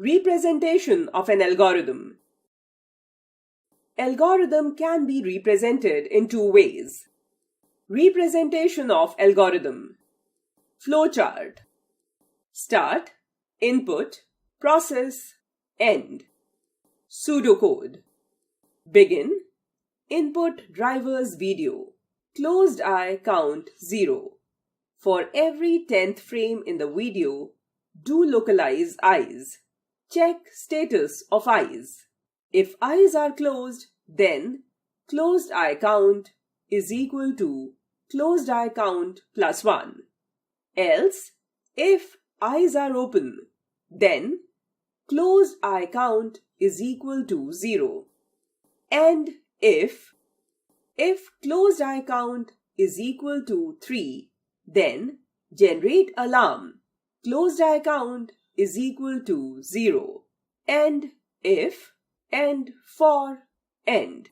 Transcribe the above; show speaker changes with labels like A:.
A: Representation of an algorithm. Algorithm can be represented in two ways. Representation of algorithm. Flowchart. Start, input, process, end. Pseudocode. Begin, input driver's video. Closed eye count 0. For every 10th frame in the video, do localize eyes. Check status of eyes. If eyes are closed, then closed eye count is equal to closed eye count plus 1. Else, if eyes are open, then closed eye count is equal to 0. And if closed eye count is equal to 3, then generate alarm. Closed eye count is equal to 0. And if and for end.